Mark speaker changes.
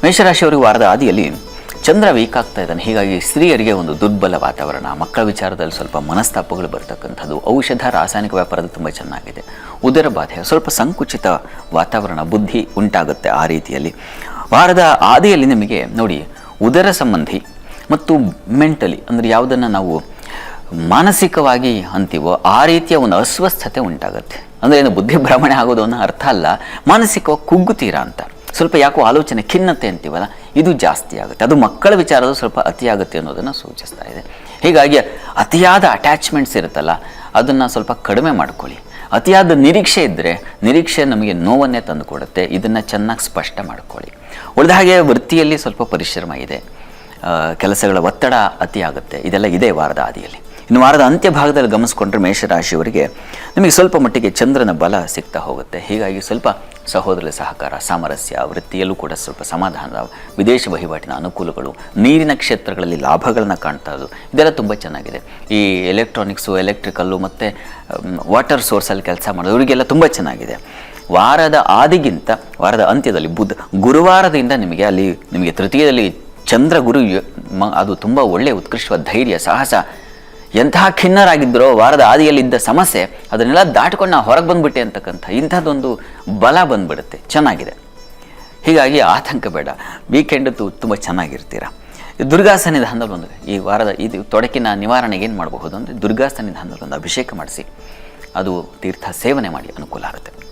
Speaker 1: ಮೇಷರಾಶಿಯವರಿಗೆ ವಾರದ ಆದಿಯಲ್ಲಿ ಚಂದ್ರ ವೀಕ್ ಆಗ್ತಾ ಇದ್ದಾನೆ. ಹೀಗಾಗಿ ಸ್ತ್ರೀಯರಿಗೆ ಒಂದು ದುರ್ಬಲ ವಾತಾವರಣ, ಮಕ್ಕಳ ವಿಚಾರದಲ್ಲಿ ಸ್ವಲ್ಪ ಮನಸ್ತಾಪಗಳು ಬರ್ತಕ್ಕಂಥದ್ದು, ಔಷಧ ರಾಸಾಯನಿಕ ವ್ಯಾಪಾರದಲ್ಲಿ ತುಂಬ ಚೆನ್ನಾಗಿದೆ. ಉದರ ಬಾಧೆ, ಸ್ವಲ್ಪ ಸಂಕುಚಿತ ವಾತಾವರಣ, ಬುದ್ಧಿ ಉಂಟಾಗುತ್ತೆ. ಆ ರೀತಿಯಲ್ಲಿ ವಾರದ ಆದಿಯಲ್ಲಿ ನಿಮಗೆ ನೋಡಿ, ಉದರ ಸಂಬಂಧಿ ಮತ್ತು ಮೆಂಟಲಿ ಅಂದರೆ ಯಾವುದನ್ನು ನಾವು ಮಾನಸಿಕವಾಗಿ ಅಂತೀವೋ ಆ ರೀತಿಯ ಒಂದು ಅಸ್ವಸ್ಥತೆ ಉಂಟಾಗುತ್ತೆ. ಅಂದರೆ ಏನು ಬುದ್ಧಿ ಭ್ರಮಣೆ ಆಗೋದು ಅನ್ನೋ ಅರ್ಥ ಅಲ್ಲ, ಮಾನಸಿಕವಾಗಿ ಕುಗ್ಗುತ್ತೀರಾ ಅಂತ. ಸ್ವಲ್ಪ ಯಾಕೋ ಆಲೋಚನೆ ಖಿನ್ನತೆ ಅಂತೀವಲ್ಲ, ಇದು ಜಾಸ್ತಿ ಆಗುತ್ತೆ. ಅದು ಮಕ್ಕಳ ವಿಚಾರದ್ದು ಸ್ವಲ್ಪ ಅತಿಯಾಗುತ್ತೆ ಅನ್ನೋದನ್ನು ಸೂಚಿಸ್ತಾ ಇದೆ. ಹೀಗಾಗಿ ಅತಿಯಾದ ಅಟ್ಯಾಚ್ಮೆಂಟ್ಸ್ ಇರುತ್ತಲ್ಲ, ಅದನ್ನು ಸ್ವಲ್ಪ ಕಡಿಮೆ ಮಾಡ್ಕೊಳ್ಳಿ. ಅತಿಯಾದ ನಿರೀಕ್ಷೆ ಇದ್ದರೆ ನಿರೀಕ್ಷೆ ನಮಗೆ ನೋವನ್ನೇ ತಂದು ಕೊಡುತ್ತೆ. ಇದನ್ನು ಚೆನ್ನಾಗಿ ಸ್ಪಷ್ಟ ಮಾಡ್ಕೊಳ್ಳಿ. ಉಳಿದ ಹಾಗೆ ವೃತ್ತಿಯಲ್ಲಿ ಸ್ವಲ್ಪ ಪರಿಶ್ರಮ ಇದೆ, ಕೆಲಸಗಳ ಒತ್ತಡ ಅತಿ ಆಗುತ್ತೆ. ಇದೆಲ್ಲ ಇದೆ ವಾರದ ಆದಿಯಲ್ಲಿ. ಇನ್ನು ವಾರದ ಅಂತ್ಯ ಭಾಗದಲ್ಲಿ ಗಮನಿಸ್ಕೊಂಡ್ರೆ ಮೇಷರಾಶಿಯವರಿಗೆ ನಿಮಗೆ ಸ್ವಲ್ಪ ಮಟ್ಟಿಗೆ ಚಂದ್ರನ ಬಲ ಸಿಗ್ತಾ ಹೋಗುತ್ತೆ. ಹೀಗಾಗಿ ಸ್ವಲ್ಪ ಸಹೋದರ ಸಹಕಾರ, ಸಾಮರಸ್ಯ, ವೃತ್ತಿಯಲ್ಲೂ ಕೂಡ ಸ್ವಲ್ಪ ಸಮಾಧಾನ, ವಿದೇಶ ವಹಿವಾಟಿನ ಅನುಕೂಲಗಳು, ನೀರಿನ ಕ್ಷೇತ್ರಗಳಲ್ಲಿ ಲಾಭಗಳನ್ನ ಕಾಣ್ತಾ ಇರೋದು, ಇದೆಲ್ಲ ತುಂಬ ಚೆನ್ನಾಗಿದೆ. ಈ ಎಲೆಕ್ಟ್ರಾನಿಕ್ಸು, ಎಲೆಕ್ಟ್ರಿಕಲ್ಲು ಮತ್ತು ವಾಟರ್ ಸೋರ್ಸಲ್ಲಿ ಕೆಲಸ ಮಾಡೋದು ಇವರಿಗೆಲ್ಲ ತುಂಬ ಚೆನ್ನಾಗಿದೆ. ವಾರದ ಆದಿಗಿಂತ ವಾರದ ಅಂತ್ಯದಲ್ಲಿ ಗುರುವಾರದಿಂದ ನಿಮಗೆ ತೃತೀಯದಲ್ಲಿ ಚಂದ್ರ ಗುರು ಅದು ತುಂಬ ಒಳ್ಳೆಯ ಉತ್ಕೃಷ್ಟವಾದ ಧೈರ್ಯ, ಸಾಹಸ. ಎಂತಹ ಖಿನ್ನರಾಗಿದ್ದರೋ ವಾರದ ಆದಿಯಲ್ಲಿದ್ದ ಸಮಸ್ಯೆ ಅದನ್ನೆಲ್ಲ ದಾಟ್ಕೊಂಡು ನಾವು ಹೊರಗೆ ಬಂದುಬಿಟ್ಟೆ ಅಂತಕ್ಕಂಥ ಇಂಥದ್ದೊಂದು ಬಲ ಬಂದುಬಿಡುತ್ತೆ. ಚೆನ್ನಾಗಿದೆ. ಹೀಗಾಗಿ ಆತಂಕ ಬೇಡ. ವೀಕೆಂಡ್ ತುಂಬ ಚೆನ್ನಾಗಿರ್ತೀರ. ದುರ್ಗಾ ಸನ್ನಿಧಾನದಲ್ಲಿ ಈ ವಾರದ ಇದು ತೊಡಕಿನ ನಿವಾರಣೆಗೆ ಏನು ಮಾಡಬಹುದು ಅಂದರೆ ದುರ್ಗಾ ಸನ್ನಿಧಾನದಲ್ಲಿ ಒಂದು ಅಭಿಷೇಕ ಮಾಡಿಸಿ ಅದು ತೀರ್ಥ ಸೇವನೆ ಮಾಡಿ ಅನುಕೂಲ ಆಗುತ್ತೆ.